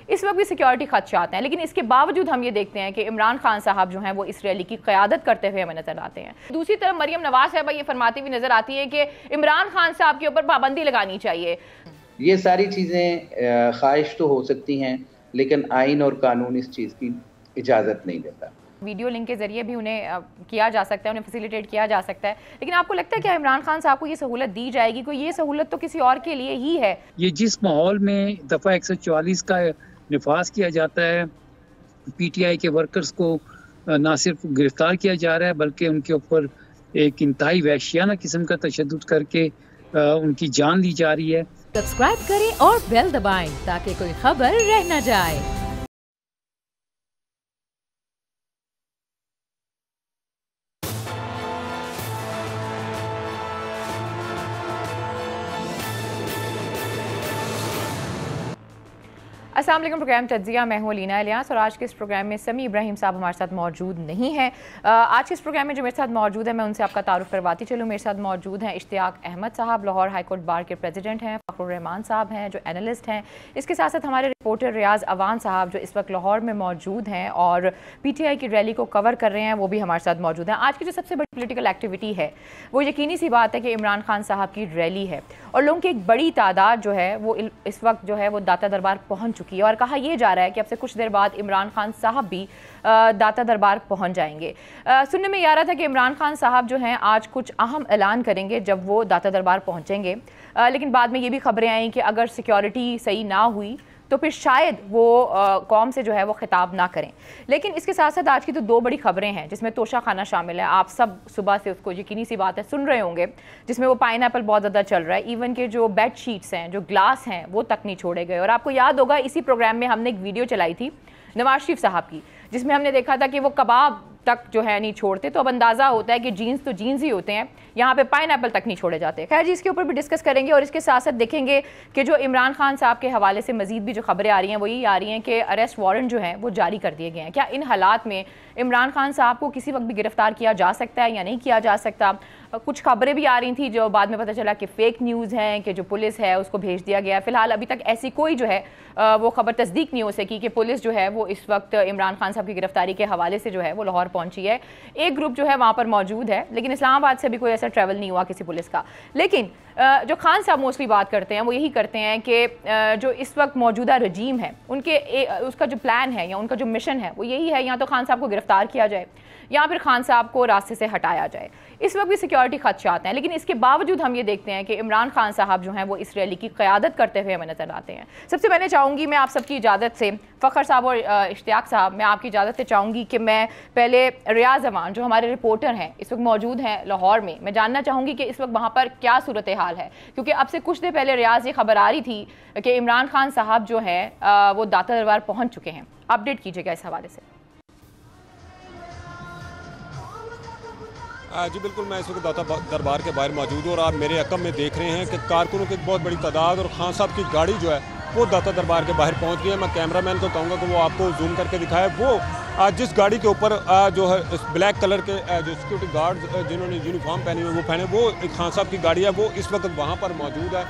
इस वक्त भी सिक्योरिटी खदशात हैं, लेकिन इसके बावजूद हम ये देखते हैं कि इमरान खान साहब जो हैं वो इस रैली की क़यादत करते हुए हमें नजर आते हैं। दूसरी तरफ मरियम नवाज साहबा ये फरमाती हुई नजर आती है कि इमरान खान साहब के ऊपर पाबंदी लगानी चाहिए। ये सारी चीज़ें ख्वाहिश तो हो सकती हैं, लेकिन आइन और कानून इस चीज़ की इजाज़त नहीं देता। वीडियो लिंक के जरिए भी उन्हें किया जा सकता है, उन्हें फैसिलिटेट किया जा सकता है, लेकिन आपको लगता है क्या इमरान खान साहब को ये सहूलत दी जाएगी? कोई ये सहूलत तो किसी और के लिए ही है। ये जिस माहौल में दफ़ा 144 का निफाज किया जाता है, PTI के वर्कर्स को ना सिर्फ गिरफ्तार किया जा रहा है बल्कि उनके ऊपर एक इंतहाई वहशियाना किस्म का तशद्दुद करके उनकी जान ली जा रही है। सब्सक्राइब करें और बेल दबाएं ताकि कोई खबर रह न जाए। अस्सलाम वालेकुम। प्रोग्राम तज्ज़िया, मैं हूं लीना इलियास और आज के इस प्रोग्राम में समी इब्राहिम साहब हमारे साथ मौजूद नहीं हैं। आज के इस प्रोग्राम में जो मेरे साथ मौजूद है मैं उनसे आपका तारुफ करवाती चलूँ। मेरे साथ मौजूद हैं इश्तियाक अहमद साहब, लाहौर हाई कोर्ट बार के प्रेसिडेंट हैं। फ़खरुर रहमान साहब हैं जो एनालिस्ट हैं। इसके साथ साथ हमारे रिपोर्टर रियाज अवान साहब जो इस वक्त लाहौर में मौजूद हैं और PTI की रैली को कवर कर रहे हैं, वो भी हमारे साथ मौजूद हैं। आज की जो सबसे बड़ी पोलिटिकल एक्टिविटी है वो यकीनी सी बात है कि इमरान खान साहब की रैली है और लोगों की एक बड़ी तादाद जो है वो इस वक्त जो है वो दाता दरबार पहुँच चुकी है और कहा यह जा रहा है कि अब से कुछ देर बाद इमरान खान साहब भी दाता दरबार पहुंच जाएंगे। सुनने में आ रहा था कि इमरान खान साहब जो हैं आज कुछ अहम ऐलान करेंगे जब वो दाता दरबार पहुंचेंगे, लेकिन बाद में ये भी खबरें आई कि अगर सिक्योरिटी सही ना हुई तो फिर शायद वो कौम से जो है वो खिताब ना करें। लेकिन इसके साथ साथ आज की तो दो बड़ी खबरें हैं जिसमें तोशा खाना शामिल है। आप सब सुबह से उसको यकीनी सी बात है सुन रहे होंगे, जिसमें वो पाइनएप्पल बहुत ज़्यादा चल रहा है। इवन के जो बेड शीट्स हैं, जो ग्लास हैं, वो तक नहीं छोड़े गए। और आपको याद होगा इसी प्रोग्राम में हमने एक वीडियो चलाई थी नवाज शरीफ साहब की, जिसमें हमने देखा था कि वो कबाब तक जो है नहीं छोड़ते। तो अब अंदाज़ा होता है कि जीन्स तो जीन्स ही होते हैं, यहाँ पे पाइनएप्पल तक नहीं छोड़े जाते। खैर जी, इसके ऊपर भी डिस्कस करेंगे और इसके साथ साथ देखेंगे कि जो इमरान खान साहब के हवाले से मजीद भी जो खबरें आ रही हैं वो ये आ रही हैं कि अरेस्ट वारंट जो है वो जारी कर दिए गए हैं। क्या इन हालात में इमरान खान साहब को किसी वक्त भी गिरफ्तार किया जा सकता है या नहीं किया जा सकता? कुछ खबरें भी आ रही थी जो बाद में पता चला कि फेक न्यूज़ हैं कि जो पुलिस है उसको भेज दिया गया। फिलहाल अभी तक ऐसी कोई जो है वो खबर तस्दीक नहीं हो सकी कि पुलिस जो है वो इस वक्त इमरान खान साहब की गिरफ्तारी के हवाले से जो है वो लाहौर पहुंची है। एक ग्रुप जो है वहाँ पर मौजूद है, लेकिन इस्लामाबाद से भी कोई ऐसा ट्रैवल नहीं हुआ किसी पुलिस का। लेकिन जो खान साहब मोस्टली बात करते हैं वो यही करते हैं कि जो इस वक्त मौजूदा रजीम है उनके उसका जो प्लान है या उनका जो मिशन है वो यही है, या तो खान साहब को गिरफ्तार किया जाए या फिर खान साहब को रास्ते से हटाया जाए। इस वक्त भी सिक्योरिटी खदशात हैं, लेकिन इसके बावजूद हम ये देखते हैं कि इमरान खान साहब जो हैं वो इस रैली की क़यादत करते हुए हमें नजर आते हैं। सबसे पहले चाहूँगी मैं आप सबकी इजाज़त से, फ़खर साहब और इश्तियाक साहब, मैं आपकी इजाज़त से चाहूँगी कि मैं पहले रियाज अमान जो हमारे रिपोर्टर हैं इस वक्त मौजूद हैं लाहौर में, मैं जानना चाहूँगी कि इस वक्त वहाँ पर क्या सूरत हाल है, क्योंकि अब से कुछ देर पहले रियाज ये खबर आ रही थी कि इमरान खान साहब जो है वो दाता दरबार पहुँच चुके हैं। अपडेट कीजिएगा इस हवाले से। जी बिल्कुल, मैं इस वक्त दाता दरबार के बाहर मौजूद हूँ और आप मेरे अकम में देख रहे हैं कि कारकुनों की एक बहुत बड़ी तादाद और खान साहब की गाड़ी जो है वो दाता दरबार के बाहर पहुँच गई है। मैं कैमरामैन को कहूँगा कि वो आपको जूम करके दिखाए। वो जिस गाड़ी के ऊपर जो है ब्लैक कलर के जो सिक्योरिटी गार्ड जिन्होंने यूनिफॉर्म पहनी हुई वो पहने, वो खान साहब की गाड़ी है, वो इस वक्त वहाँ पर मौजूद है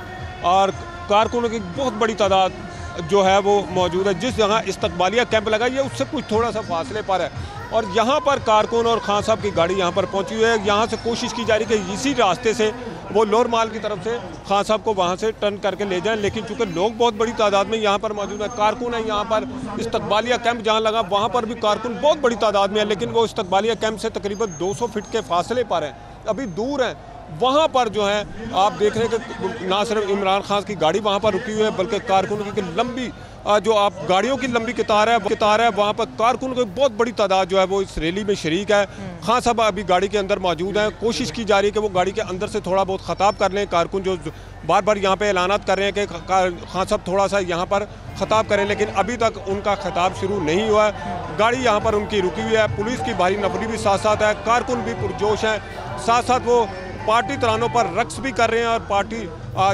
और कारकुनों की बहुत बड़ी तादाद जो है वो मौजूद है। जिस जगह इस्तकबालिया कैंप लगा ये उससे कुछ थोड़ा सा फासले पर है और यहाँ पर कारकुन और खान साहब की गाड़ी यहाँ पर पहुँची हुई है। यहाँ से कोशिश की जा रही है कि इसी रास्ते से वो लोअर माल की तरफ से खान साहब को वहाँ से टर्न करके ले जाएं, लेकिन चूँकि लोग बहुत बड़ी तादाद में यहाँ पर मौजूद है, कारकुन है यहाँ पर। इस्तकबालिया कैंप जहाँ लगा वहाँ पर भी कारकुन बहुत बड़ी तादाद में है, लेकिन वो इस्तकबालिया कैंप से तकरीबन 200 फीट के फासले पर हैं, अभी दूर हैं। वहाँ पर जो है आप देख रहे हैं कि ना सिर्फ इमरान खान की गाड़ी वहाँ पर रुकी हुई है बल्कि कारकुनों की लंबी जो आप गाड़ियों की लंबी कतार है वहाँ पर कारकुनों की बहुत बड़ी तादाद जो है वो इस रैली में शरीक है। खान साहब अभी गाड़ी के अंदर मौजूद हैं। कोशिश की जा रही है कि वो गाड़ी के अंदर से थोड़ा बहुत खताब कर लें। कारकुन जो बार बार यहाँ पे ऐलानात कर रहे हैं कि खान साहब थोड़ा सा यहाँ पर खताब करें, लेकिन अभी तक उनका खताब शुरू नहीं हुआ है। गाड़ी यहाँ पर उनकी रुकी हुई है। पुलिस की भारी नफरी भी साथ साथ है, कारकुन भी पुरजोश हैं, साथ साथ वो पार्टी तरानों पर रक्स भी कर रहे हैं और पार्टी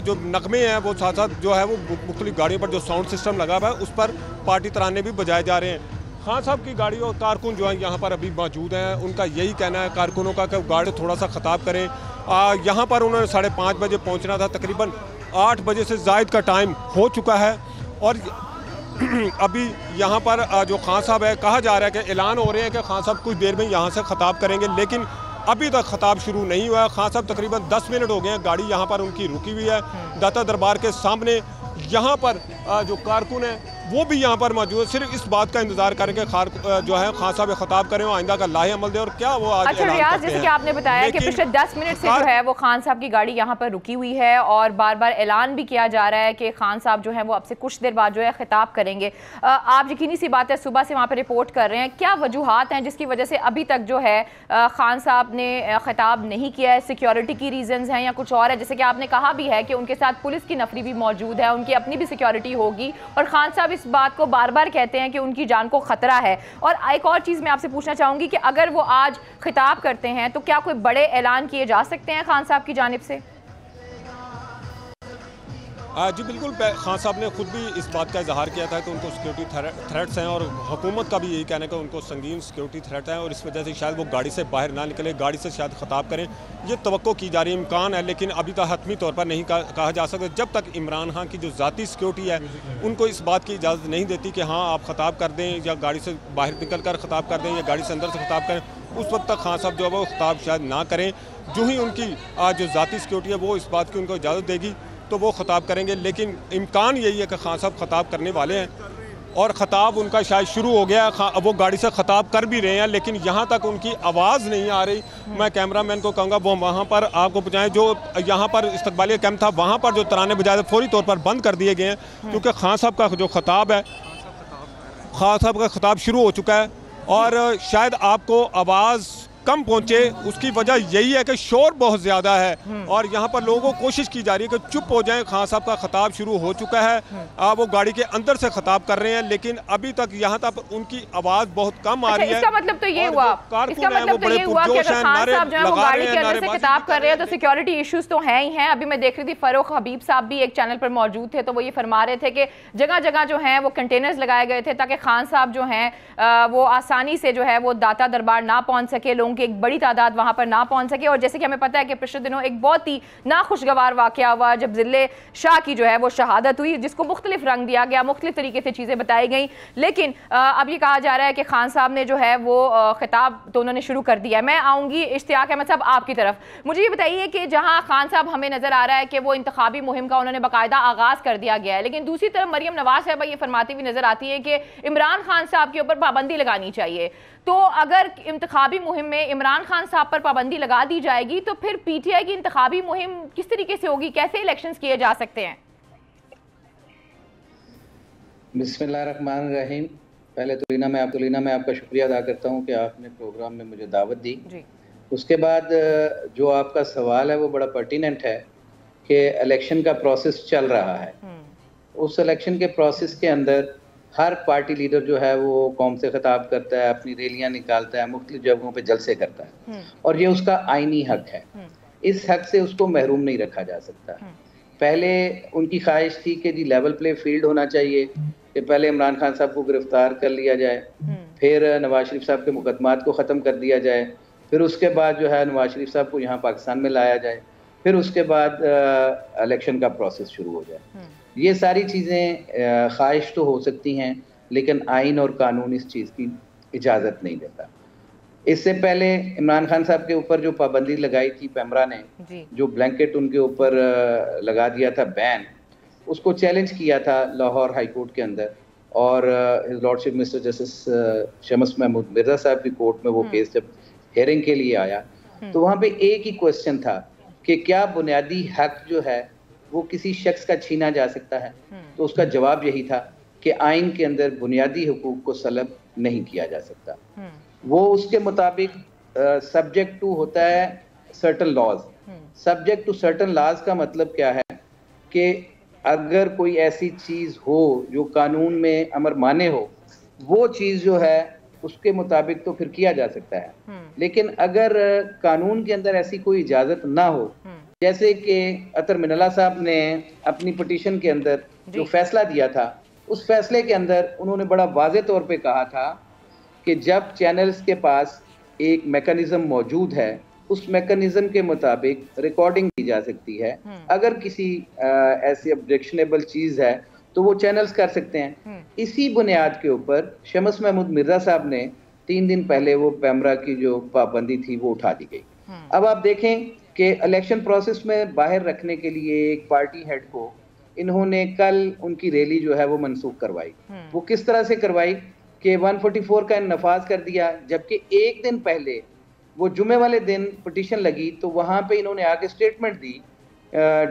जो नगमे हैं वो साथ साथ जो है वो मुख्तलिफ गाड़ियों पर जो साउंड सिस्टम लगा हुआ है उस पर पार्टी तराने भी बजाए जा रहे हैं। खान साहब की गाड़ी और कारकुन जो है यहाँ पर अभी मौजूद हैं। उनका यही कहना है कारकुनों का कि गाड़ी थोड़ा सा खताब करें। यहाँ पर उन्होंने 5:30 बजे पहुँचना था, तकरीबन 8 बजे से ज़ायद का टाइम हो चुका है और अभी यहाँ पर जो खान साहब है, कहा जा रहा है कि ऐलान हो रहे हैं कि खान साहब कुछ देर में यहाँ से खिताब करेंगे, लेकिन अभी तक खिताब शुरू नहीं हुआ है। खान साहब तकरीबन 10 मिनट हो गए हैं, गाड़ी यहाँ पर उनकी रुकी हुई है दाता दरबार के सामने। यहाँ पर जो कारकुन है वो भी यहाँ पर मौजूद है, सिर्फ इस बात का इंतजार करें कि जो है खान साहब खिताब करें और आइंदा का लाहे अमल दे। और क्या वो आज अच्छा रियाज, जैसे कि आपने बताया कि पिछले 10 मिनट से जो है वो खान साहब की गाड़ी यहाँ पर रुकी हुई है और बार बार ऐलान भी किया जा रहा है कि खान साहब जो है वो अब से कुछ देर बाद जो है खिताब करेंगे। आप यकीनी सी बात है सुबह से वहाँ पर रिपोर्ट कर रहे हैं, क्या वजूहात हैं जिसकी वजह से अभी तक जो है खान साहब ने खिताब नहीं किया है? सिक्योरिटी की रीजंस हैं या कुछ और है? जैसे कि आपने कहा भी है कि उनके साथ पुलिस की नफरी भी मौजूद है, उनकी अपनी भी सिक्योरिटी होगी और खान साहब इस बात को बार बार कहते हैं कि उनकी जान को खतरा है। और एक और चीज़ मैं आपसे पूछना चाहूँगी कि अगर वो आज खिताब करते हैं तो क्या कोई बड़े ऐलान किए जा सकते हैं खान साहब की जानिब से? जी बिल्कुल, खान साहब ने खुद भी इस बात का इजहार किया था कि उनको सिक्योरिटी थ्रेट्स हैं और हुकूमत का भी यही कहना है कि उनको संगीन सिक्योरिटी थ्रेट है और इस वजह से शायद वो गाड़ी से बाहर ना निकले, गाड़ी से शायद खिताब करें। ये तवक्को की जा रही है, इम्कान है, लेकिन अभी तक हतमी तौर पर नहीं कहा जा सकता जब तक इमरान खान की जो ज़ाती सिक्योरिटी है उनको इस बात की इजाज़त नहीं देती कि हाँ आप खिताब कर दें या गाड़ी से बाहर निकल कर खिताब कर दें या गाड़ी से अंदर से खिताब करें। उस वक्त तक खान साहब जो है वो खिताब शायद ना करें। जो ही उनकी जो ज़ाती सिक्योरिटी है वो इस बात की उनको इजाज़त देगी तो वो खिताब करेंगे, लेकिन इम्कान यही है कि खान साहब खिताब करने वाले हैं और ख़िताब उनका शायद शुरू हो गया। वो गाड़ी से खिताब कर भी रहे हैं, लेकिन यहाँ तक उनकी आवाज़ नहीं आ रही। मैं कैमरामैन को कहूँगा वो वहाँ पर आपको पहुँचाएँ। जो यहाँ पर इस्तकबालिया कैंप था वहाँ पर जो तराने बजाए फौरी तौर पर बंद कर दिए गए हैं, क्योंकि खान साहब का जो खिताब है, खान साहब का खिताब शुरू हो चुका है और शायद आपको आवाज़ कम पहुंचे। उसकी वजह यही है कि शोर बहुत ज़्यादा है और यहाँ पर लोगों को कोशिश की जा रही है कि चुप हो जाएं। खान साहब का खिताब शुरू हो चुका है, वो गाड़ी के अंदर से खिताब कर रहे हैं, लेकिन अभी तक यहाँ तक उनकी आवाज़ बहुत कम आ रही है। इसका मतलब तो ये हुआ कि अगर खान साहब जो है वो गाड़ी के अंदर से खिताब कर रहे हैं तो सिक्योरिटी इश्यूज तो हैं ही हैं। अभी मैं देख रही थी फ़ारूक हबीब साहब भी एक चैनल पर मौजूद थे, तो वो ये फरमा रहे थे कि जगह जगह जो है वो कंटेनर्स लगाए गए थे ताकि खान साहब जो हैं वो आसानी से जो है वो दाता दरबार ना पहुँच सके, लोगों की एक बड़ी तादाद वहां पर ना पहुंच सके। और जैसे कि हमें पता है कि पिछले दिनों एक बहुत ही नाखुशगवार वाकया हुआ जब जिले शाह की जो है वो शहादत हुई, जिसको मुख्तलिफ रंग दिया गया, मुख्तलिफ तरीके से चीज़ें बताई गई। लेकिन अब ये कहा जा रहा है कि खान साहब ने जो है वो खिताब तो उन्होंने शुरू कर दिया है। मैं आऊँगी इश्तियाक अहमद साहब आपकी तरफ। मुझे ये बताइए कि जहाँ खान साहब हमें नज़र आ रहा है कि वो इंतखाबी मुहिम का उन्होंने बाकायदा आगाज़ कर दिया गया है, लेकिन दूसरी तरफ मरियम नवाज साहब ये फरमाती हुई नज़र आती है कि इमरान खान साहब के ऊपर पाबंदी लगानी चाहिए। तो अगर इंतखाबी मुहिम में इमरान खान साहब पर पाबंदी लगा दी जाएगी तो फिर पीटीआई की इंतखाबी मुहिम किस तरीके से होगी, कैसे इलेक्शंस किए जा सकते हैं? बिस्मिल्लाहिर्रहमानिर्रहीम। पहले तो लीना मैं आपका शुक्रिया अदा करता हूँ कि आपने प्रोग्राम में मुझे दावत दी जी। उसके बाद जो आपका सवाल है वो बड़ा पर्टिनेंट है कि इलेक्शन का प्रोसेस चल रहा है। उस इलेक्शन के प्रोसेस के अंदर हर पार्टी लीडर जो है वो कौम से खिताब करता है, अपनी रैलियां निकालता है, मुख्तलिफ जगहों पे जलसे करता है और ये उसका आईनी हक है। इस हक से उसको महरूम नहीं रखा जा सकता। पहले उनकी ख्वाहिश थी कि जी लेवल प्ले फील्ड होना चाहिए कि पहले इमरान खान साहब को गिरफ्तार कर लिया जाए, फिर नवाज शरीफ साहब के मुकदमात को ख़त्म कर दिया जाए, फिर उसके बाद जो है नवाज शरीफ साहब को यहाँ पाकिस्तान में लाया जाए, फिर उसके बाद इलेक्शन का प्रोसेस शुरू हो जाए। ये सारी चीज़ें ख्वाहिश तो हो सकती हैं, लेकिन आइन और कानून इस चीज़ की इजाज़त नहीं देता। इससे पहले इमरान खान साहब के ऊपर जो पाबंदी लगाई थी पैमरा ने, जो ब्लैंकेट उनके ऊपर लगा दिया था बैन, उसको चैलेंज किया था लाहौर हाई कोर्ट के अंदर और his lordship mister justice Shams Mahmood Mirza साहब की कोर्ट में वो केस जब हेयरिंग के लिए आया तो वहाँ पे एक ही क्वेश्चन था कि क्या बुनियादी हक जो है वो किसी शख्स का छीना जा सकता है। तो उसका जवाब यही था कि आइन के अंदर बुनियादी हुकूक को सलब नहीं किया जा सकता। वो उसके मुताबिक सब्जेक्ट टू होता है certain laws. Subject to certain laws का मतलब क्या है कि अगर कोई ऐसी चीज हो जो कानून में अमर माने हो, वो चीज जो है उसके मुताबिक तो फिर किया जा सकता है। लेकिन अगर कानून के अंदर ऐसी कोई इजाजत ना हो, जैसे कि अतर मिनल्ला साहब ने अपनी पिटीशन के अंदर जो फैसला दिया था, उस फैसले के अंदर उन्होंने बड़ा वाज़े तौर पे कहा था कि जब चैनल्स के पास एक मैकेनिज्म मौजूद है, उस मैकेनिज्म के मुताबिक रिकॉर्डिंग की जा सकती है। अगर किसी ऐसी ऑब्जेक्शनेबल चीज़ है तो वो चैनल्स कर सकते हैं। इसी बुनियाद के ऊपर शमस महमूद मिर्जा साहब ने 3 दिन पहले वो पैमरा की जो पाबंदी थी वो उठा दी गई। अब आप देखें कि इलेक्शन प्रोसेस में बाहर रखने के लिए एक पार्टी हेड को इन्होंने कल उनकी रैली जो है वो मनसूख करवाई। वो किस तरह से करवाई कि 144 का नफाज कर दिया, जबकि एक दिन पहले वो जुमे वाले दिन पिटीशन लगी तो वहां पे इन्होंने आके स्टेटमेंट दी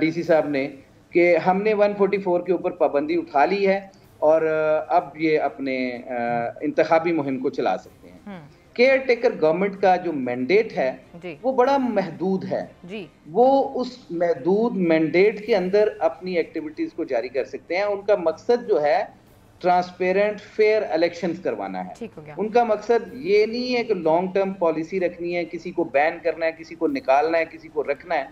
डीसी साहब ने कि हमने 144 के ऊपर पाबंदी उठा ली है और अब ये अपने इंतखाबी मुहिम को चला सकते हैं। केयर टेकर गवर्नमेंट का जो मैंडेट है वो बड़ा महदूद है जी। वो उस महदूद मैंडेट के अंदर अपनी एक्टिविटीज को जारी कर सकते हैं। उनका मकसद जो है ट्रांसपेरेंट फेयर इलेक्शंस करवाना है। उनका मकसद ये नहीं है कि लॉन्ग टर्म पॉलिसी रखनी है, किसी को बैन करना है, किसी को निकालना है, किसी को रखना है।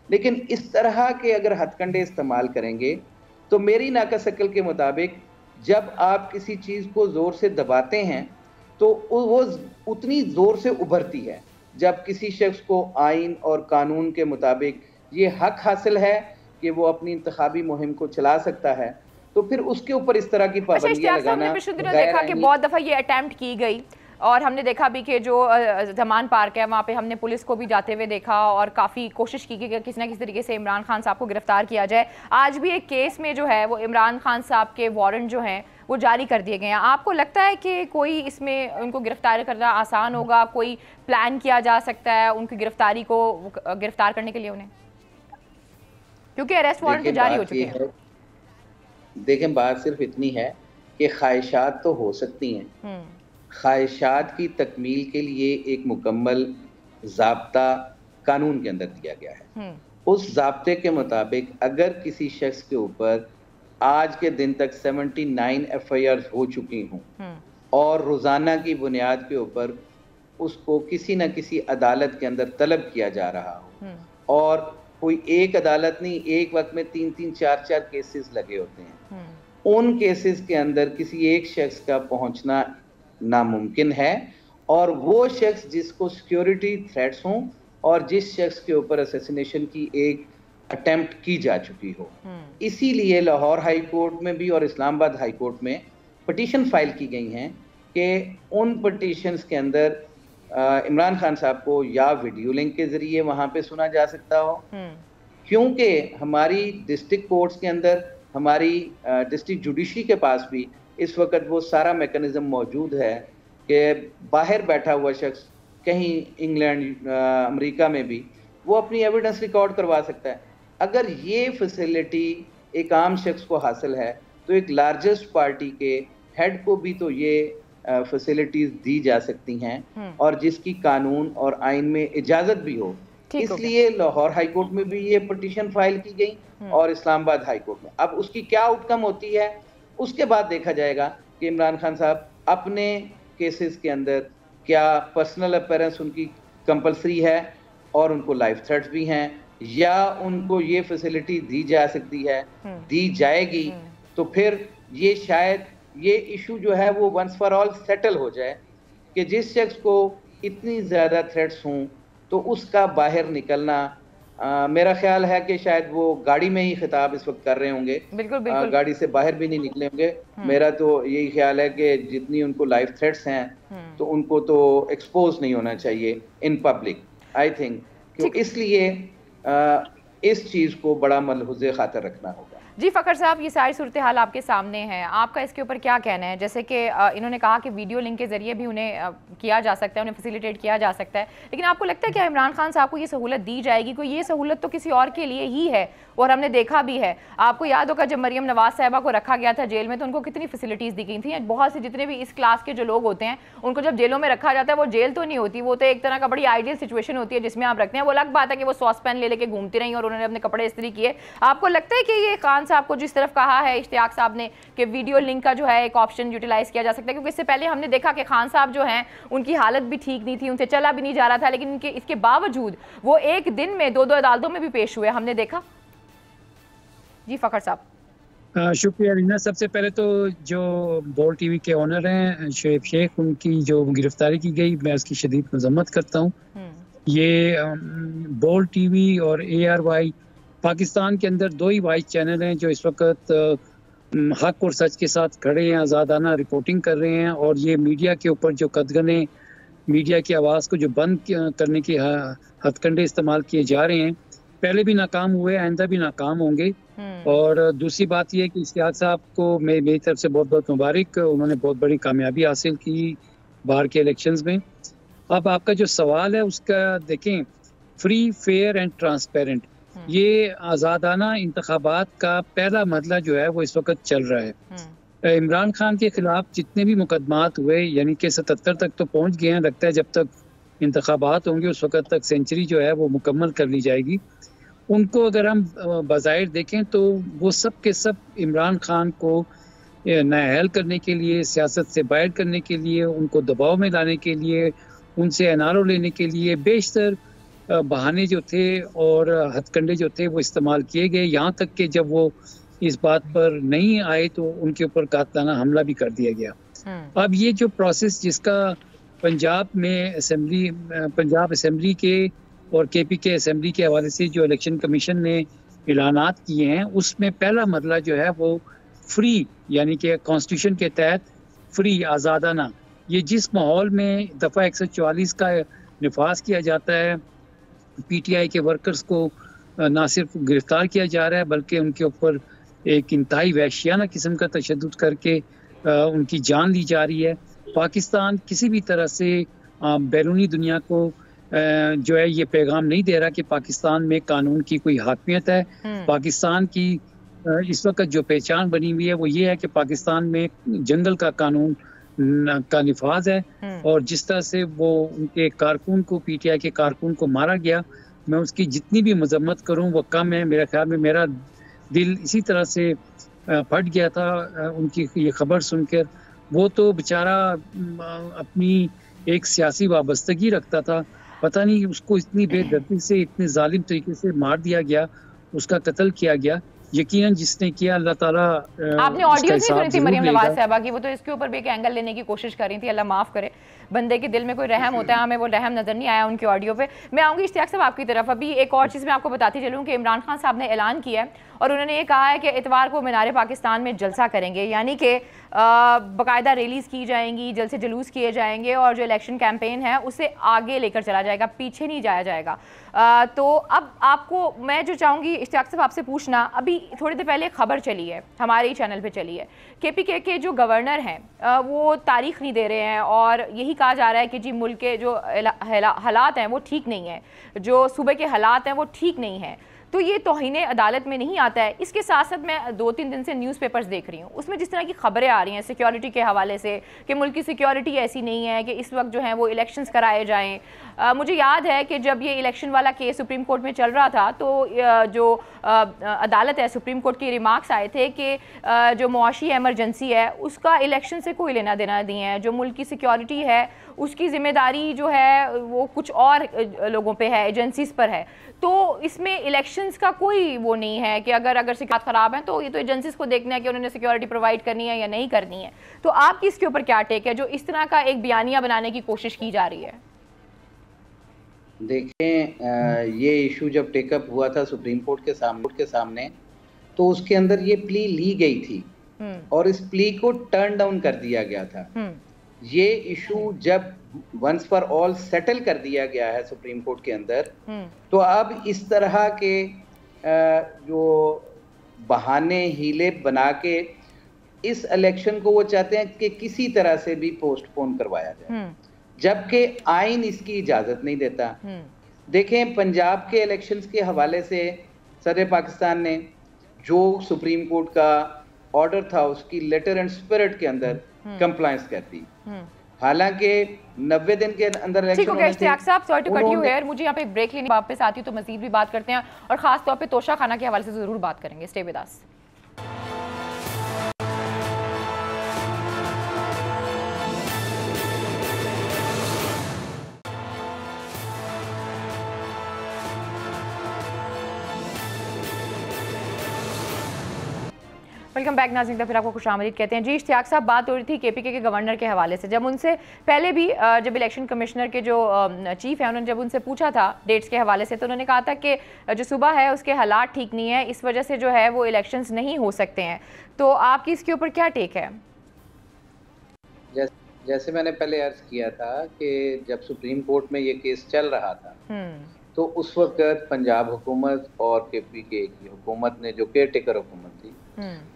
लेकिन इस तरह के अगर हथकंडे इस्तेमाल करेंगे तो मेरी नाकस अक्ल के मुताबिक जब आप किसी चीज को जोर से दबाते हैं तो वो उतनी जोर से उभरती है। जब किसी शख्स को आइन और कानून के मुताबिक ये हक हासिल है कि वो अपनी इंतखाबी मुहिम को चला सकता है तो फिर उसके ऊपर इस तरह की पाबंदियां लगाना। पिछले दिनों देखा कि बहुत दफा ये अटेम्प्ट की गई और हमने देखा भी कि जो जमान पार्क है वहाँ पे हमने पुलिस को भी जाते हुए देखा और काफ़ी कोशिश की कि किसी ना किसी तरीके से इमरान खान साहब को गिरफ्तार किया जाए। आज भी एक केस में जो है वो इमरान खान साहब के वारंट जो हैं वो जारी कर दिए गए हैं। आपको लगता है कि कोई इसमें उनको गिरफ्तार करना आसान होगा, कोई प्लान किया जा सकता है उनकी गिरफ्तारी को गिरफ्तार करने के लिए उन्हें, क्योंकि अरेस्ट वारंट तो जारी हो चुके हैं? देखें, बात सिर्फ इतनी है कि ख्वाहिशात तो हो सकती हैं, ख्वाहिशात की तकमील के लिए एक मुकम्मल ज़ाब्ता कानून के अंदर दिया गया है। उस ज़ाब्ते के मुताबिक अगर किसी शख्स के ऊपर आज के दिन तक 79 FIR हो चुकी हों और रोज़ाना की बुनियाद के ऊपर उसको किसी न किसी अदालत के अंदर तलब किया जा रहा हो और कोई एक अदालत नहीं, एक वक्त में 3-3, 4-4 केसेस लगे होते हैं, उन केसेस के अंदर किसी एक शख्स का पहुंचना नामुमकिन है और वो शख्स जिसको सिक्योरिटी थ्रेट्स हों और जिस शख्स के ऊपर असैसिनेशन की एक अटेम्प्ट की जा चुकी हो। इसीलिए लाहौर हाई कोर्ट में भी और इस्लामाबाद हाई कोर्ट में पिटीशन फाइल की गई हैं कि उन पिटीशंस के अंदर इमरान खान साहब को या वीडियो लिंक के जरिए वहां पे सुना जा सकता हो, क्योंकि हमारी डिस्ट्रिक्ट कोर्ट्स के अंदर, हमारी डिस्ट्रिक्ट जुडिशरी के पास भी इस वक्त वो सारा मैकेनिज्म मौजूद है कि बाहर बैठा हुआ शख्स कहीं इंग्लैंड, अमेरिका में भी वो अपनी एविडेंस रिकॉर्ड करवा सकता है। अगर ये फैसिलिटी एक आम शख्स को हासिल है तो एक लार्जेस्ट पार्टी के हेड को भी तो ये फैसिलिटीज दी जा सकती हैं और जिसकी कानून और आइन में इजाजत भी हो। इसलिए लाहौर हाई कोर्ट में भी ये पिटीशन फाइल की गई और इस्लामाबाद हाई कोर्ट में। अब उसकी क्या आउटकम होती है उसके बाद देखा जाएगा कि इमरान खान साहब अपने केसेस के अंदर क्या पर्सनल अपीयरेंस उनकी कंपलसरी है और उनको लाइफ थ्रेट्स भी हैं या उनको ये फैसिलिटी दी जा सकती है, दी जाएगी, तो फिर ये शायद ये इशू जो है वो वंस फॉर ऑल सेटल हो जाए कि जिस शख्स को इतनी ज़्यादा थ्रेट्स हों तो उसका बाहर निकलना, मेरा ख्याल है कि शायद वो गाड़ी में ही खिताब इस वक्त कर रहे होंगे, बिल्कुल। गाड़ी से बाहर भी नहीं निकले होंगे। मेरा तो यही ख्याल है कि जितनी उनको लाइफ थ्रेट्स हैं तो उनको तो एक्सपोज नहीं होना चाहिए इन पब्लिक, आई थिंक। क्यों इसलिए इस चीज़ को बड़ा मलहूज़े खातर रखना होगा। जी फ़खर साहब, ये सारी सूरत हाल आपके सामने है, आपका इसके ऊपर क्या कहना है? जैसे कि इन्होंने कहा कि वीडियो लिंक के ज़रिए भी उन्हें किया जा सकता है, उन्हें फैसिलिटेट किया जा सकता है, लेकिन आपको लगता है कि इमरान खान साहब को ये सहूलत दी जाएगी? कोई ये सहूलत तो किसी और के लिए ही है और हमने देखा भी है। आपको याद होगा जब मरियम नवाज साहिबा को रखा गया था जेल में तो उनको कितनी फैसिलिटीज़ दी गई थी। बहुत से जितने भी इस क्लास के जो लोग होते हैं उनको जब जेलों में रखा जाता है वो जेल तो नहीं होती, वो तो एक तरह का बड़ी आइडियल सिचुएशन होती है जिसमें आप रखते हैं। वो अलग बात है कि वो सॉस पैन ले लेके घूमती रही और उन्होंने अपने कपड़े इस्त्री किए। आपको लगता है कि ये खान साहब को जिस तरफ कहा है इश्तियाक साहब ने कि वीडियो लिंक का जो है एक ऑप्शन यूटिलाइज किया जा सकता है, क्योंकि इससे पहले हमने देखा कि खान साहब जो हैं उनकी हालत भी ठीक नहीं थी, उनसे चला भी नहीं जा रहा था, लेकिन इसके बावजूद वो एक दिन में 2-2 अदालतों में भी पेश हुए, हमने देखा। जी फ़खर साहब। शुक्रिया रीना। सबसे पहले तो जो बोल टीवी के ओनर हैं शुएब शेख, उनकी जो गिरफ्तारी की गई मैं उसकी शदीद मजम्मत करता हूँ। ये बोल टीवी और ARY पाकिस्तान के अंदर 2 ही वाइस चैनल हैं जो इस वक्त हक और सच के साथ खड़े हैं, आज़ादाना रिपोर्टिंग कर रहे हैं, और ये मीडिया के ऊपर जो कदगने, मीडिया की आवाज़ को जो बंद करने के हथकंडे इस्तेमाल किए जा रहे हैं, पहले भी नाकाम हुए, आइंदा भी नाकाम होंगे। और दूसरी बात यह कि इश्तियाक साहब को मेरी तरफ से बहुत बहुत मुबारक, उन्होंने बहुत बड़ी कामयाबी हासिल की बाहर के इलेक्शंस में। अब आपका जो सवाल है उसका देखें, फ्री फेयर एंड ट्रांसपेरेंट, ये आज़ादाना इंतखाबात का पहला मरहला जो है वो इस वक्त चल रहा है। इमरान खान के खिलाफ जितने भी मुकदमात हुए, यानी कि 77 तक तो पहुंच गए हैं, लगता है जब तक इंतखाबात होंगे उस वक्त तक सेंचुरी जो है वो मुकम्मल कर ली जाएगी। उनको अगर हम बज़ाहिर देखें तो वो सब के सब इमरान खान को नाअहल करने के लिए, सियासत से बाहर करने के लिए, उनको दबाव में लाने के लिए, उनसे एनआरओ लेने के लिए बेशतर बहाने जो थे और हथकंडे जो थे वो इस्तेमाल किए गए। यहाँ तक कि जब वो इस बात पर नहीं आए तो उनके ऊपर कातलाना हमला भी कर दिया गया। अब ये जो प्रोसेस जिसका पंजाब में पंजाब असेंबली के और KPK असेंबली के हवाले से जो इलेक्शन कमीशन ने ऐलानात किए हैं, उसमें पहला मरला जो है वो फ्री, यानी कि कॉन्स्टिट्यूशन के तहत फ्री, आज़ादाना, ये जिस माहौल में दफ़ा 144 का नफाज किया जाता है, PTI के वर्कर्स को ना सिर्फ गिरफ्तार किया जा रहा है बल्कि उनके ऊपर एक इंतहाई वहशियाना किस्म का तशद्दुद करके उनकी जान ली जा रही है। पाकिस्तान किसी भी तरह से बैरूनी दुनिया को जो है ये पैगाम नहीं दे रहा कि पाकिस्तान में कानून की कोई हाकमियत है। पाकिस्तान की इस वक्त जो पहचान बनी हुई है वो ये है कि पाकिस्तान में जंगल का कानून का निफाज है, और जिस तरह से वो उनके कारकुन को, PTI के कारकुन को मारा गया, मैं उसकी जितनी भी मजम्मत करूं वो कम है। मेरे ख्याल में मेरा दिल इसी तरह से फट गया था उनकी ये खबर सुनकर। वो तो बेचारा अपनी एक सियासी वाबस्तगी रखता था, पता नहीं उसको इतनी बेदर्दी से, इतने जालिम तरीके से मार दिया गया, उसका कत्ल किया गया। यकीनन जिसने किया अल्लाह ताला। आपने ऑडियो नहीं सुनी थी मरीम नवाज साहबा की? वो तो इसके ऊपर भी एक एंगल लेने की कोशिश कर रही थी। अल्लाह माफ करे, बंदे के दिल में कोई रहम होता है, हमें वो रहम नजर नहीं आया उनकी ऑडियो पे। मैं आऊँगी इश्तियाक साहब आपकी तरफ। अभी एक और चीज़ मैं आपको बताती चलूँ कि इमरान खान साहब ने ऐलान किया है और उन्होंने ये कहा है कि इतवार को मीनार पाकिस्तान में जलसा करेंगे, यानी कि बाकायदा रैलीज की जाएंगी, जलसे जुलूस किए जाएंगे और जो इलेक्शन कैंपेन है उसे आगे लेकर चला जाएगा, पीछे नहीं जाया जाएगा। तो अब आपको मैं जो चाहूँगी इश्तियाक साहब आपसे पूछना, अभी थोड़ी देर पहले खबर चली है, हमारे ही चैनल पे चली है, KPK के जो गवर्नर हैं वो तारीख नहीं दे रहे हैं और यही कहा जा रहा है कि जी मुल्क के जो हालात हैं वो ठीक नहीं है, जो सूबे के हालात हैं वो ठीक नहीं है। तो ये तौहीन अदालत में नहीं आता है। इसके साथ साथ मैं 2-3 दिन से न्यूज़पेपर्स देख रही हूँ, उसमें जिस तरह की खबरें आ रही हैं सिक्योरिटी के हवाले से कि मुल्क की सिक्योरिटी ऐसी नहीं है कि इस वक्त जो है वो इलेक्शंस कराए जाएं। मुझे याद है कि जब ये इलेक्शन वाला केस सुप्रीम कोर्ट में चल रहा था तो जो अदालत है, सुप्रीम कोर्ट के रिमार्क्स आए थे कि जो मुआशी एमरजेंसी है उसका इलेक्शन से कोई लेना देना नहीं है, जो मुल्क की सिक्योरिटी है उसकी ज़िम्मेदारी जो है वो कुछ और लोगों पे है, एजेंसीज पर है। तो इसमें इलेक्शंस का कोई वो नहीं है कि अगर सिक्योरिटी ख़राब है तो ये तो एजेंसीज को देखना है कि उन्होंने सिक्योरिटी प्रोवाइड करनी है या नहीं करनी है। तो आपकी इसके ऊपर क्या टेक है जो इस तरह का एक बयानिया बनाने की कोशिश की जा रही है? देखें, ये इशू जब टेकअप हुआ था सुप्रीम कोर्ट के सामने तो उसके अंदर ये प्ली ली गई थी और इस प्ली को टर्न डाउन कर दिया गया था। ये इशू जब वंस फॉर ऑल सेटल कर दिया गया है सुप्रीम कोर्ट के अंदर, तो अब इस तरह के जो बहाने हीले बना के इस इलेक्शन को वो चाहते हैं कि किसी तरह से भी पोस्टपोन करवाया जाए, जबकि आइन इसकी इजाजत नहीं देता। देखें, पंजाब के इलेक्शंस के हवाले से सदर पाकिस्तान ने जो सुप्रीम कोर्ट का ऑर्डर था उसकी लेटर एंड स्पिरिट के अंदर कंप्लायंस कर दी। हालांकि 90 दिन के अंदर ठीक हो गया। इश्तियाक साहब, sorry to cut you here, मुझे यहाँ पे ब्रेक लेने वापस आती हूँ तो मजीद भी बात करते हैं और खास तौर पे तोशा खाना के हवाले से जरूर बात करेंगे। Stay with us. Welcome back नाज़रीन, तो फिर आपको खुशामदीद कहते हैं। जी इश्तियाक साहब, बात हो रही थी केपीके के गवर्नर के हवाले से। जब उनसे पहले भी जब इलेक्शन कमिश्नर के जो चीफ है उन्होंने जब उनसे पूछा था डेट्स के हवाले से, तो उन्होंने कहा था कि जो सुबह है उसके हालात ठीक नहीं है, इस वजह से जो है वो इलेक्शंस नहीं हो सकते हैं। तो आपकी इसके ऊपर क्या टेक है? जैसे मैंने पहले अर्ज किया था कि जब सुप्रीम कोर्ट में ये केस चल रहा था तो उस वक्त पंजाब हुकूमत और केपीके की हुकूमत ने, जो केयर टेकर हुकूमत थी,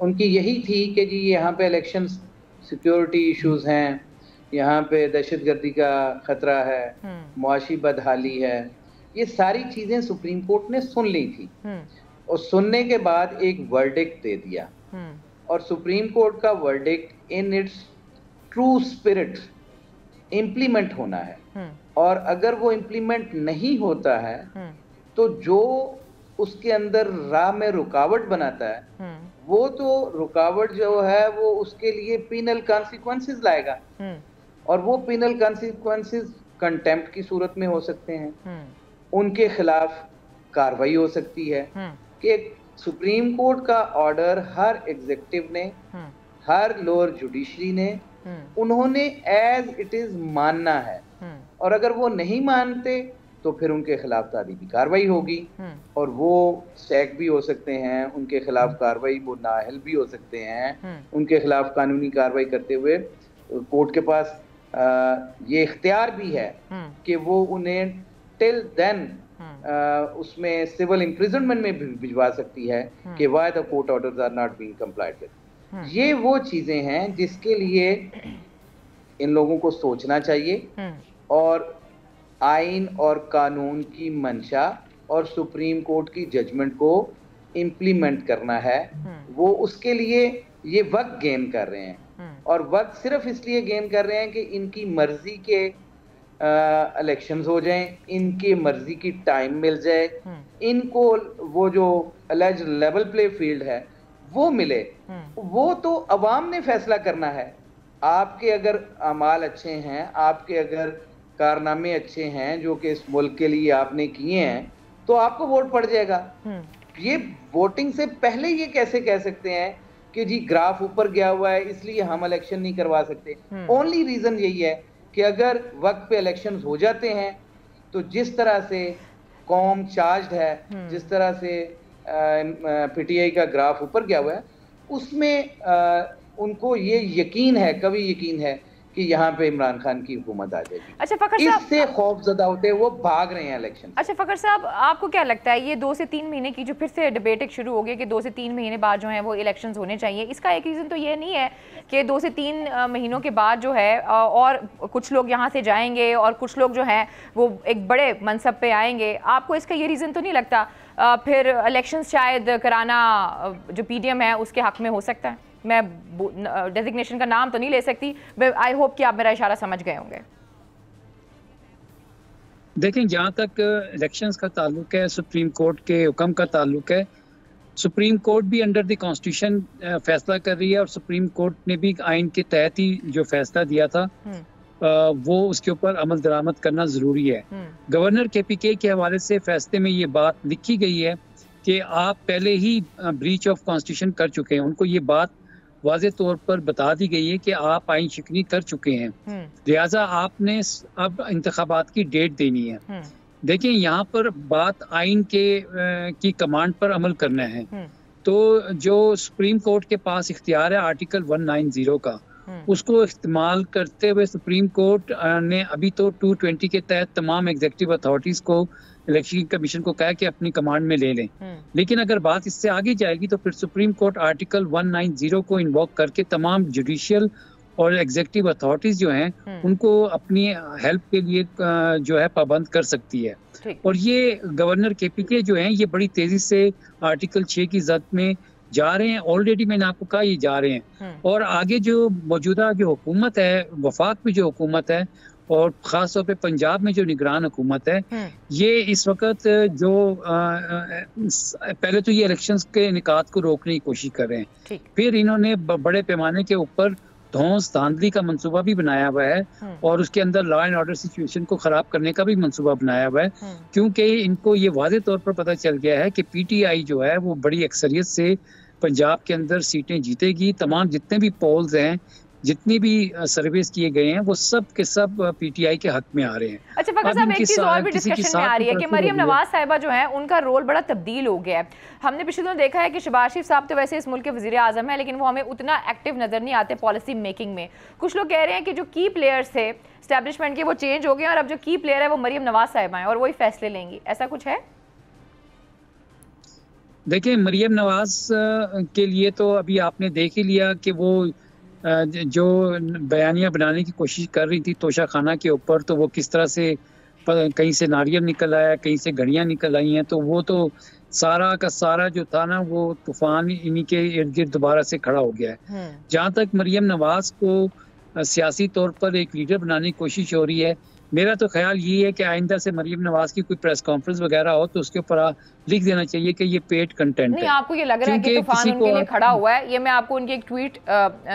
उनकी यही थी कि जी यहाँ पे इलेक्शन सिक्योरिटी इश्यूज हैं, यहाँ पे दहशतगर्दी का खतरा है, मुआशी बदहाली है, ये सारी चीज़ें सुप्रीम कोर्ट ने सुन ली थी और सुनने के बाद एक वर्डिक्ट दे दिया। और सुप्रीम कोर्ट का verdict in its true spirit implement होना है, और अगर वो इम्प्लीमेंट नहीं होता है तो जो उसके अंदर राह में रुकावट बनाता है वो तो रुकावट जो है वो उसके लिए पीनल कॉन्सिक्वेंसेस लाएगा, और वो पीनल कॉन्सिक्वेंसेस कंटेम्प्ट की सूरत में हो सकते हैं, उनके खिलाफ कार्रवाई हो सकती है कि सुप्रीम कोर्ट का ऑर्डर हर एग्जीक्यूटिव ने, हर लोअर जुडिशरी ने, उन्होंने एज इट इज मानना है, और अगर वो नहीं मानते तो फिर उनके खिलाफ तारीबी कार्रवाई होगी, और वो सैक भी हो सकते हैं, उनके खिलाफ कार्रवाई वो नाअहल भी हो सकते हैं, उनके खिलाफ कानूनी कार्रवाई करते हुए कोर्ट के पास ये इख्तियार भी है कि वो उन्हें टिल देन उसमें सिविल इम्प्रिजनमेंट में भी भिजवा सकती है कि why the court orders are not being complied with. ये वो चीजें हैं जिसके लिए इन लोगों को सोचना चाहिए, और आइन और कानून की मंशा और सुप्रीम कोर्ट की जजमेंट को इम्प्लीमेंट करना है। वो उसके लिए ये वक्त गेन कर रहे हैं, और वक्त सिर्फ इसलिए गेन कर रहे हैं कि इनकी मर्जी के इलेक्शंस हो जाएं, इनके मर्जी की टाइम मिल जाए, इनको वो जो अलेज लेवल प्ले फील्ड है वो मिले। वो तो अवाम ने फैसला करना है। आपके अगर अमाल अच्छे हैं, आपके अगर कारनामे अच्छे हैं जो कि इस मुल्क के लिए आपने किए हैं, तो आपको वोट पड़ जाएगा। ये वोटिंग से पहले ये कैसे कह सकते हैं कि जी ग्राफ ऊपर गया हुआ है इसलिए हम इलेक्शन नहीं करवा सकते? ओनली रीजन यही है कि अगर वक्त पे इलेक्शंस हो जाते हैं तो जिस तरह से कौम चार्ज्ड है, जिस तरह से पीटीआई का ग्राफ ऊपर गया हुआ है, उसमें उनको ये यकीन है, कभी यकीन है कि यहाँ पे इमरान खान की हुकूमत आ जाएगी। अच्छा फखर साहब, इससे खौफजदा होते वो भाग रहे हैं इलेक्शन। अच्छा फखर साहब, आपको क्या लगता है ये 2 से 3 महीने की जो फिर से डिबेट शुरू हो गई कि 2 से 3 महीने बाद जो है वो इलेक्शंस होने चाहिए, इसका एक रीज़न तो ये नहीं है कि 2 से 3 महीनों के बाद जो है और कुछ लोग यहाँ से जाएंगे और कुछ लोग जो हैं वो एक बड़े मनसब पे आएंगे? आपको इसका ये रीज़न तो नहीं लगता फिर इलेक्शंस शायद कराना जो पीडीएम है उसके हक में हो सकता है? मैं डेजिग्नेशन का नाम तो नहीं ले सकती, आई होप कि आप मेरा इशारा समझ गए होंगे। देखें, जहाँ तक इलेक्शंस का ताल्लुक है, सुप्रीम कोर्ट के हुक्म का ताल्लुक है, सुप्रीम कोर्ट भी अंडर द कॉन्स्टिट्यूशन फैसला कर रही है, और सुप्रीम कोर्ट ने भी आइन के तहत ही जो फैसला दिया था वो उसके ऊपर अमल दरामद करना ज़रूरी है। गवर्नर केपीके के हवाले से फैसले में ये बात लिखी गई है कि आप पहले ही ब्रीच ऑफ कॉन्स्टिट्यूशन कर चुके हैं। उनको ये बात वाज़े तौर पर बता दी गई है कि आप आइन शिकनी कर चुके हैं, लिहाजा आपने अब इंतखाबात की डेट देनी है। देखिए, यहाँ पर बात आइन के की कमांड पर अमल करना है, तो जो सुप्रीम कोर्ट के पास इख्तियार है आर्टिकल 190 का, उसको इस्तेमाल करते हुए सुप्रीम कोर्ट ने अभी तो 220 के तहत तमाम एग्जीक्यूटिव अथॉरिटीज़ को, इलेक्शन कमीशन को कहा कि अपनी कमांड में ले लें। लेकिन अगर बात इससे आगे जाएगी तो फिर सुप्रीम कोर्ट आर्टिकल 190 को इन्वोक करके तमाम जुडिशियल और एग्जीक्यूटिव अथॉरिटीज़ जो हैं उनको अपनी हेल्प के लिए जो है पाबंद कर सकती है। और ये गवर्नर केपीके जो हैं ये बड़ी तेज़ी से आर्टिकल 6 की जद में जा रहे हैं। ऑलरेडी मैंने आपको कहा ये जा रहे हैं, और आगे जो मौजूदा जो हुकूमत है, वफाक में जो हुकूमत है और ख़ास तौर पे पंजाब में जो निगरान हुकूमत है, ये इस वक्त जो पहले तो ये इलेक्शंस के इनेकाद को रोकने की कोशिश कर रहे हैं, फिर इन्होंने बड़े पैमाने के ऊपर धौंस धांधली का मंसूबा भी बनाया हुआ है, और उसके अंदर लॉ एंड ऑर्डर सिचुएशन को ख़राब करने का भी मंसूबा बनाया हुआ है, क्योंकि इनको ये वाज़े तौर पर पता चल गया है कि पीटीआई जो है वो बड़ी अक्सरियत से पंजाब के अंदर सीटें जीतेगी। तमाम जितने भी पोल्स हैं, जितनी भी सर्विस किए गए हैं, वो सब के सब पीटीआई के हक में आ रहे हैं। अच्छा फखर साहब, एक चीज और भी डिस्कशन में आ रही है कि मरियम नवाज साहिबा जो है उनका रोल बड़ा तब्दील हो गया है। हमने पिछले दिनों देखा है कि शहबाज शरीफ साहब तो वैसे इस मुल्क के वजीर आजम है, लेकिन वो हमें उतना एक्टिव नजर नहीं आते पॉलिसी मेकिंग में। कुछ लोग कह रहे हैं कि जो की प्लेयर्स थे एस्टेब्लिशमेंट के वो चेंज हो गए और अब जो की प्लेयर है वो मरियम नवाज साहिबा है और वही फैसले लेंगी, ऐसा कुछ है? देखिए, मरियम नवाज के लिए तो अभी आपने देख ही लिया कि वो जो बयानियां बनाने की कोशिश कर रही थी तोशा खाना के ऊपर, तो वो किस तरह से कहीं से नारियल निकल आया, कहीं से घड़ियां निकल आई हैं, तो वो तो सारा का सारा जो था ना वो तूफान इन्हीं के इर्द गिर्द दोबारा से खड़ा हो गया है। जहाँ तक मरियम नवाज को सियासी तौर पर एक लीडर बनाने की कोशिश हो रही है, मेरा तो ख्याल ये है कि आइंदा से मरियम नवाज की कोई प्रेस कॉन्फ्रेंस वगैरह हो तो उसके ऊपर लिख देना चाहिए कि ये पेड कंटेंट है। नहीं, आपको ये लग रहा है कि तूफान उनके लिए खड़ा हुआ है? ये मैं आपको उनकी एक ट्वीट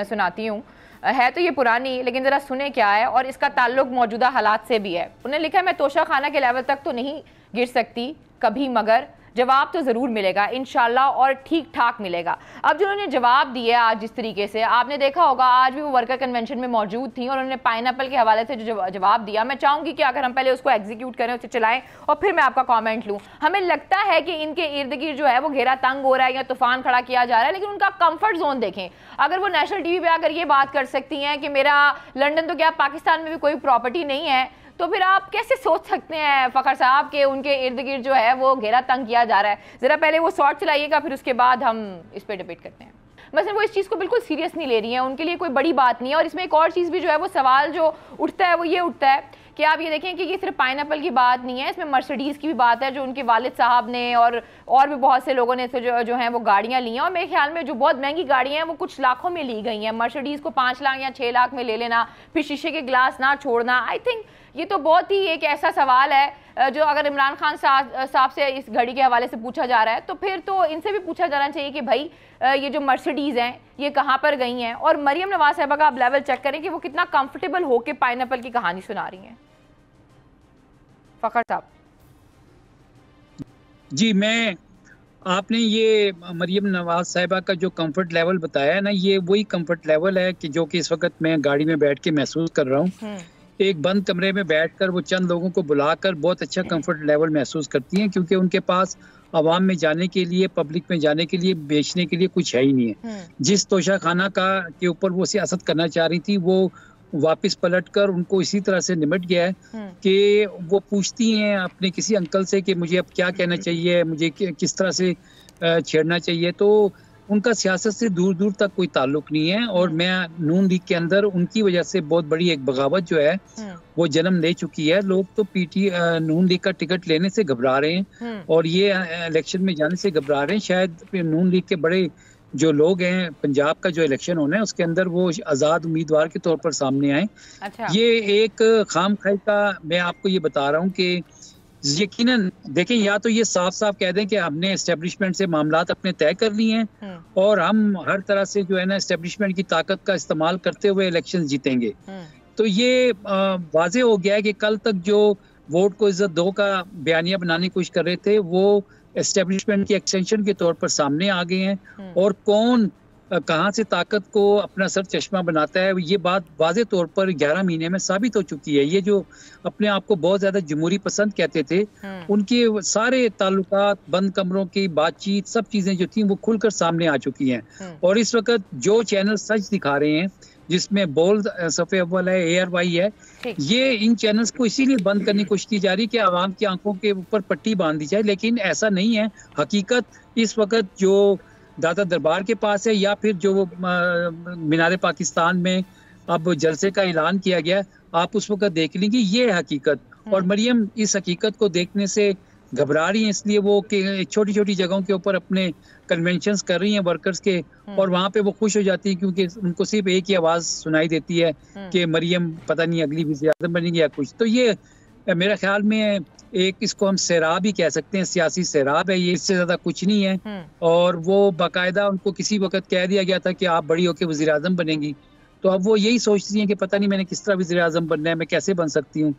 सुनाती हूँ, है तो ये पुरानी लेकिन जरा सुने क्या है, और इसका ताल्लुक मौजूदा हालात से भी है। उन्होंने लिखा है, मैं तोशा खाना के लेवल तक तो नहीं गिर सकती कभी, मगर जवाब तो ज़रूर मिलेगा इंशाल्लाह, और ठीक ठाक मिलेगा। अब जो उन्होंने जवाब दिया आज जिस तरीके से, आपने देखा होगा आज भी वो वर्कर कन्वेंशन में मौजूद थी और उन्होंने पाइनएप्पल के हवाले से जो जवाब दिया, मैं चाहूँगी कि अगर हम पहले उसको एग्जीक्यूट करें, उसे चलाएं और फिर मैं आपका कॉमेंट लूँ। हमें लगता है कि इनके इर्द गिर्द जो है वो घेरा तंग हो रहा है या तूफान खड़ा किया जा रहा है, लेकिन उनका कंफर्ट जोन देखें। अगर वो नेशनल टीवी पर आकर ये बात कर सकती हैं कि मेरा लंदन तो क्या पाकिस्तान में भी कोई प्रॉपर्टी नहीं है, तो फिर आप कैसे सोच सकते हैं फखर साहब कि उनके इर्द गिर्द जो है वो घेरा तंग किया जा रहा है? जरा पहले वो शॉट चलाइएगा, फिर उसके बाद हम इस पे डिबेट करते हैं। मतलब वो इस चीज़ को बिल्कुल सीरियस नहीं ले रही हैं, उनके लिए कोई बड़ी बात नहीं है। और इसमें एक और चीज़ भी जो है वो सवाल जो उठता है वो ये उठता है कि आप ये देखें कि ये सिर्फ पाइनएप्पल की बात नहीं है, इसमें मर्सिडीज़ की भी बात है जो उनके वालिद साहब ने और भी बहुत से लोगों ने जो हैं वो गाड़ियाँ ली हैं, और मेरे ख्याल में जो बहुत महंगी गाड़ियाँ हैं वो कुछ लाखों में ली गई हैं। मर्सिडीज़ को 5 लाख या 6 लाख में ले लेना, फिर शीशे के ग्लास ना छोड़ना, आई थिंक ये तो बहुत ही एक ऐसा सवाल है जो अगर इमरान खान साहब से इस घड़ी के हवाले से पूछा जा रहा है तो फिर तो इनसे भी पूछा जाना चाहिए कि भाई ये जो मर्सिडीज़ हैं ये कहाँ पर गई हैं। और मरियम नवाज साहिबा का आप लेवल चेक करें कि वो कितना कंफर्टेबल होकर पाइनएप्पल की कहानी सुना रही हैं। फखर साहब जी, मैं आपने ये मरियम नवाज साहिबा का जो कंफर्ट लेवल बताया है ना, ये वही कंफर्ट लेवल है कि जो कि इस वक्त मैं गाड़ी में बैठ के महसूस कर रहा हूँ। एक बंद कमरे में बैठकर वो चंद लोगों को बुलाकर बहुत अच्छा कंफर्ट लेवल महसूस करती हैं, क्योंकि उनके पास आवाम में जाने के लिए, पब्लिक में जाने के लिए, बेचने के लिए कुछ है ही नहीं है। जिस तोशा खाना के ऊपर वो सियासत करना चाह रही थी वो वापस पलटकर उनको इसी तरह से निमट गया है कि वो पूछती हैं अपने किसी अंकल से कि मुझे अब क्या कहना चाहिए, मुझे किस तरह से छेड़ना चाहिए। तो उनका सियासत से दूर दूर तक कोई ताल्लुक नहीं है। और मैं नून लीग के अंदर उनकी वजह से बहुत बड़ी एक बगावत जो है वो जन्म ले चुकी है। लोग तो नून लीग का टिकट लेने से घबरा रहे हैं और ये इलेक्शन में जाने से घबरा रहे हैं। शायद नून लीग के बड़े जो लोग हैं, पंजाब का जो इलेक्शन होना है उसके अंदर वो आज़ाद उम्मीदवार के तौर पर सामने आए। अच्छा। ये एक खाम खाई का मैं आपको ये बता रहा हूँ कि यकीनन देखें, या तो ये साफ साफ कह दें कि हमने एस्टेब्लिशमेंट से मामलात अपने तय कर लिए हैं और हम हर तरह से जो है ना एस्टेब्लिशमेंट की ताकत का इस्तेमाल करते हुए इलेक्शन जीतेंगे। तो ये वाजे हो गया है कि कल तक जो वोट को इज्जत दो का बयानिया बनाने की कोशिश कर रहे थे वो एस्टेब्लिशमेंट की एक्सटेंशन के तौर पर सामने आ गए हैं। और कौन कहाँ से ताकत को अपना सर चश्मा बनाता है ये बात वाज़े तौर पर 11 महीने में साबित हो चुकी है। ये जो अपने आप को बहुत ज्यादा जमहूरी पसंद कहते थे उनके सारे ताल्लुकात, बंद कमरों की बातचीत, सब चीजें जो थी वो खुलकर सामने आ चुकी हैं। और इस वक्त जो चैनल सच दिखा रहे हैं जिसमें बोल्ड सफ़े अव्वल है, ARY है, ये इन चैनल्स को इसीलिए बंद करने की कोशिश की जा रही है कि आवाम की आंखों के ऊपर पट्टी बांध दी जाए, लेकिन ऐसा नहीं है। हकीकत इस वक्त जो दाता दरबार के पास है या फिर जो मीनार पाकिस्तान में अब जलसे का ऐलान किया गया, आप उस वक्त देख लेंगे ये है हकीकत। और मरियम इस हकीकत को देखने से घबरा रही हैं, इसलिए वो छोटी छोटी जगहों के ऊपर अपने कन्वेंशंस कर रही हैं वर्कर्स के, और वहाँ पे वो खुश हो जाती है क्योंकि उनको सिर्फ एक ही आवाज़ सुनाई देती है कि मरियम पता नहीं अगली वज़ीर-ए-आज़म बनेगी या कुछ। तो ये मेरा ख्याल में एक इसको हम सैराब ही कह सकते हैं, सियासी सैराब है ये, इससे ज्यादा कुछ नहीं है। और वो बाकायदा उनको किसी वक्त कह दिया गया था कि आप बड़ी होकर वज़ीर-ए-आज़म बनेंगी, तो अब वो यही सोचती हैं कि पता नहीं मैंने किस तरह वज़ीर-ए-आज़म बनना है, मैं कैसे बन सकती हूँ।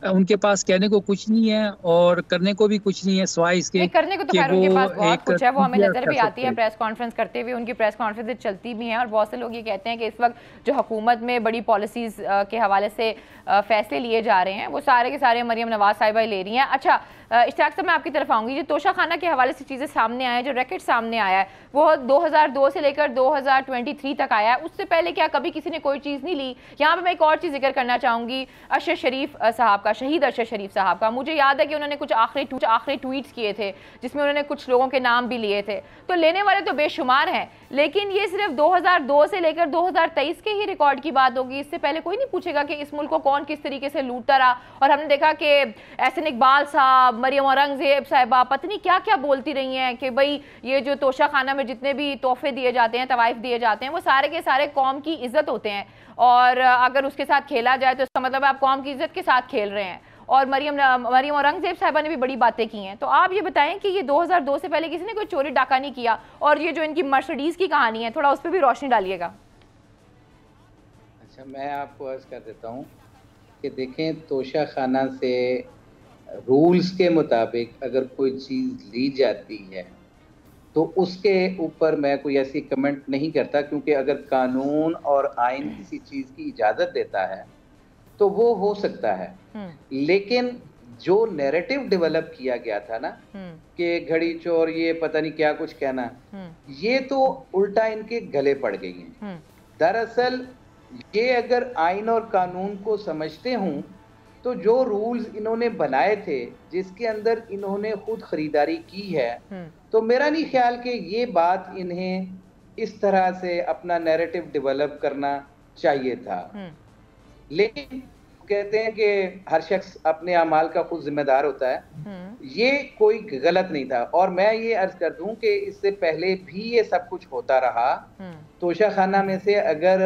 उनके पास कहने को कुछ नहीं है और करने को भी कुछ नहीं है, सिवाय इसके करने को तो खैर उनके पास बहुत कुछ है, वो हमें नजर भी आती है प्रेस कॉन्फ्रेंस करते हुए, उनकी प्रेस कॉन्फ्रेंस चलती भी हैं और बहुत से लोग ये कहते हैं कि इस वक्त जो हुकूमत में बड़ी पॉलिसीज के हवाले से फैसले लिए जा रहे हैं वो सारे के सारे मरियम नवाज साहिबा ले रही हैं। अच्छा इश्तियाक साहब मैं आपकी तरफ आऊँगी, जो तोशा खाना के हवाले से चीज़ें सामने आया है, जो रैकेट सामने आया है वो 2002 से लेकर 2023 तक आया है, उससे पहले क्या कभी किसी ने कोई चीज़ नहीं ली? यहाँ पे मैं एक और चीज़ जिक्र करना चाहूँगी अरशद शरीफ साहब का, शहीद अरशद शरीफ साहब का। मुझे याद है कि उन्होंने कुछ आखिरी ट्वीट्स किए थे जिसमें उन्होंने कुछ लोगों के नाम भी लिए थे, तो लेने वाले तो बेशुमार हैं, लेकिन ये सिर्फ 2002 से लेकर 2023 के ही रिकॉर्ड की बात होगी। इससे पहले कोई नहीं पूछेगा कि इस मुल्क को कौन किस तरीके से लूटता रहा। और हमने देखा कि एहसन इकबाल साहब, मरियम औरंगजेब साहिबा पता नहीं क्या क्या बोलती रही हैं कि भाई ये जो तोशा खाना में जितने भी तोहफे दिए जाते हैं, तवाइफ दिए जाते हैं, वो सारे के सारे कौम की इज्जत होते हैं और अगर उसके साथ खेला जाए तो इसका मतलब आप कौम की इज्जत के साथ खेल रहे हैं। और मरियम औरंगजेब साहिबा ने भी बड़ी बातें की हैं। तो आप ये बताएं कि ये 2002 से पहले किसी ने कोई चोरी डाका नहीं किया, और ये जो इनकी मर्सिडीज की कहानी है थोड़ा उस पर भी रोशनी डालिएगा। अच्छा मैं आपको अर्ज कर देता हूँ कि देखें, तोशा खाना से रूल्स के मुताबिक अगर कोई चीज़ ली जाती है तो उसके ऊपर मैं कोई ऐसी कमेंट नहीं करता, क्योंकि अगर कानून और आइन किसी चीज़ की इजाज़त देता है तो वो हो सकता है। लेकिन जो नैरेटिव डेवलप किया गया था ना कि घड़ी चोर ये पता नहीं क्या कुछ कहना, ये तो उल्टा इनके गले पड़ गई हैं। दरअसल ये अगर आइन और कानून को समझते हों तो जो रूल्स इन्होंने बनाए थे, जिसके अंदर इन्होंने खुद खरीदारी की है, तो मेरा नहीं ख्याल कि ये बात इन्हें इस तरह से अपना नैरेटिव डेवलप करना चाहिए था। लेकिन कहते हैं कि हर शख्स अपने अमाल का खुद जिम्मेदार होता है, ये कोई गलत नहीं था। और मैं ये अर्ज कर दूं कि इससे पहले भी ये सब कुछ होता रहा। तोशा खाना में से अगर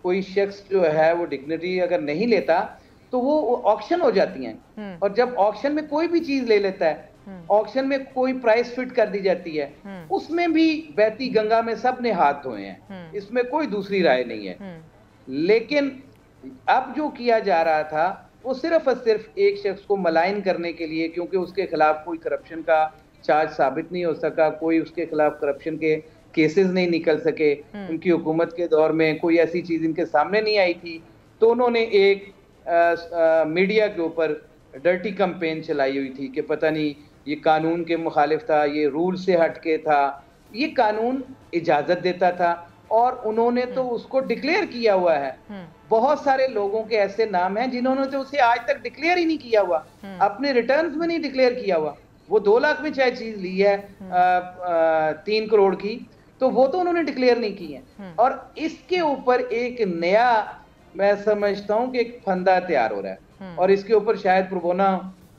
कोई शख्स जो है वो डिग्निटी अगर नहीं लेता तो वो ऑक्शन हो जाती हैं, और जब ऑक्शन में कोई भी चीज ले लेता है, ऑक्शन में कोई प्राइस फिट कर दी जाती है, उसमें भी बहती गंगा में सब ने हाथ धोए हैं, इसमें कोई दूसरी राय नहीं है। लेकिन अब जो किया जा रहा था वो सिर्फ और सिर्फ एक शख्स को मलाइन करने के लिए, क्योंकि उसके खिलाफ कोई करप्शन का चार्ज साबित नहीं हो सका, कोई उसके खिलाफ करप्शन के केसेस नहीं निकल सके, उनकी हुकूमत के दौर में कोई ऐसी चीज इनके सामने नहीं आई थी, तो उन्होंने एक मीडिया के ऊपर डर्टी कैंपेन चलाई हुई थी कि पता नहीं ये कानून के मुखालिफ था, ये रूल से हटके था, ये कानून इजाजत देता था, और उन्होंने तो उसको डिक्लेयर किया हुआ है। बहुत सारे लोगों के ऐसे नाम हैं जिन्होंने तो उसे आज तक डिक्लेयर ही नहीं किया हुआ, अपने रिटर्न्स में नहीं डिक्लेयर किया हुआ। वो 2 लाख में चाहे चीज ली है 3 करोड़ की, तो वो तो उन्होंने डिक्लेयर नहीं की है। और इसके ऊपर एक नया, मैं समझता हूं कि एक फंदा तैयार हो रहा है, और इसके ऊपर शायद प्रोबोना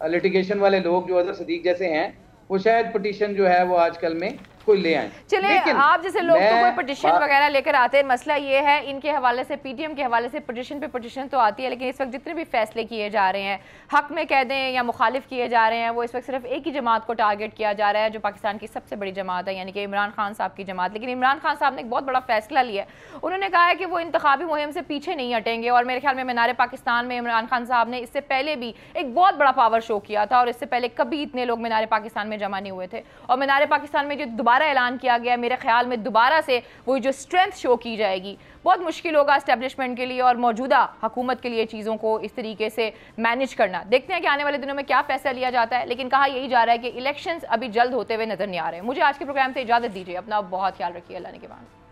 लिटिगेशन वाले लोग जो अजहर सदीक जैसे हैं, वो शायद पिटीशन जो है वो आजकल में कोई ले आए। चलिए आप जैसे लोग तो कोई पिटीशन वगैरह लेकर आते हैं, मसला ये है इनके हवाले से, पीटीएम के हवाले से पिटीशन पे पिटीशन तो आती है, लेकिन इस वक्त जितने भी फैसले किए जा रहे हैं हक में कह दें या मुखालिफ किए जा रहे हैं, वो इस वक्त सिर्फ एक ही जमात को टारगेट किया जा रहा है जो पाकिस्तान की सबसे बड़ी जमात है, यानी कि इमरान खान साहब की जमात। लेकिन इमरान खान साहब ने एक बहुत बड़ा फैसला लिया है, उन्होंने कहा है कि वो इंतखाबी मुहिम से पीछे नहीं हटेंगे। और मेरे ख्याल में मीनार पाकिस्तान में इमरान खान साहब ने इससे पहले भी एक बहुत बड़ा पावर शो किया था, और इससे पहले कभी इतने लोग मीनार पाकिस्तान में जमा नहीं हुए थे। और मीनार पाकिस्तान में जो दोबारा ऐलान किया गया, मेरे ख्याल में दोबारा से वो जो स्ट्रेंथ शो की जाएगी, बहुत मुश्किल होगा एस्टेब्लिशमेंट के लिए और मौजूदा हुकूमत के लिए चीज़ों को इस तरीके से मैनेज करना। देखते हैं कि आने वाले दिनों में क्या फैसला लिया जाता है, लेकिन कहा यही जा रहा है कि इलेक्शंस अभी जल्द होते हुए नजर नहीं आ रहे। मुझे आज के प्रोग्राम से इजाजत दीजिए, अपना बहुत ख्याल रखिए, अल्लाह ने के बाद।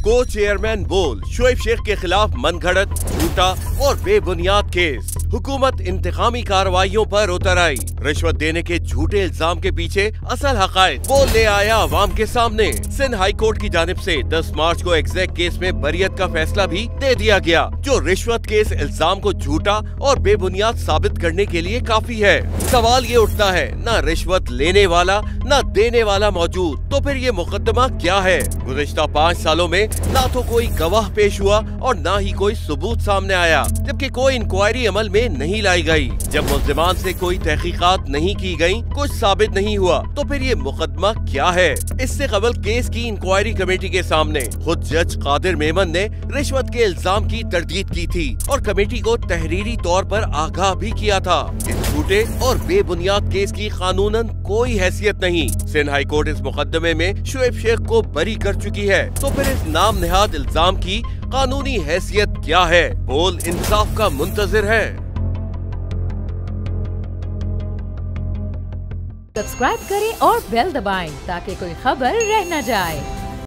को चेयरमैन बोल, शोएब शेख के खिलाफ मनगढ़ंत, झूठा और बेबुनियाद केस। हुकूमत इंतकामी कार्रवाइयों पर उतर आई। रिश्वत देने के झूठे इल्जाम के पीछे असल हकायक वो ले आया अवाम के सामने। सिंध हाई कोर्ट की जानिब से 10 मार्च को एग्जैक्ट केस में बरियत का फैसला भी दे दिया गया, जो रिश्वत केस इल्जाम को झूठा और बेबुनियाद साबित करने के लिए काफी है। सवाल ये उठता है, न रिश्वत लेने वाला न देने वाला मौजूद, तो फिर ये मुकदमा क्या है? गुज़िश्ता 5 सालों में ना तो कोई गवाह पेश हुआ और ना ही कोई सबूत सामने आया, जबकि कोई इंक्वायरी अमल में नहीं लाई गई। जब मुल्जिमान से कोई तहकीकात नहीं की गई कुछ साबित नहीं हुआ, तो फिर ये मुकदमा क्या है? इससे कबल केस की इंक्वायरी कमेटी के सामने खुद जज कादिर मेमन ने रिश्वत के इल्जाम की तरदीद की थी और कमेटी को तहरीरी तौर पर आगाह भी किया था। इस झूठे और बेबुनियाद केस की कानूनन कोई हैसियत नहीं। सिंध हाई कोर्ट इस मुकदमे में शोएब शेख को बरी कर चुकी है, तो फिर इस नाम नेहाद इल्जाम की कानूनी हैसियत क्या है? बोल इंसाफ का मुंतजिर है। सब्सक्राइब करें और बेल दबाएं ताकि कोई खबर रह न जाए।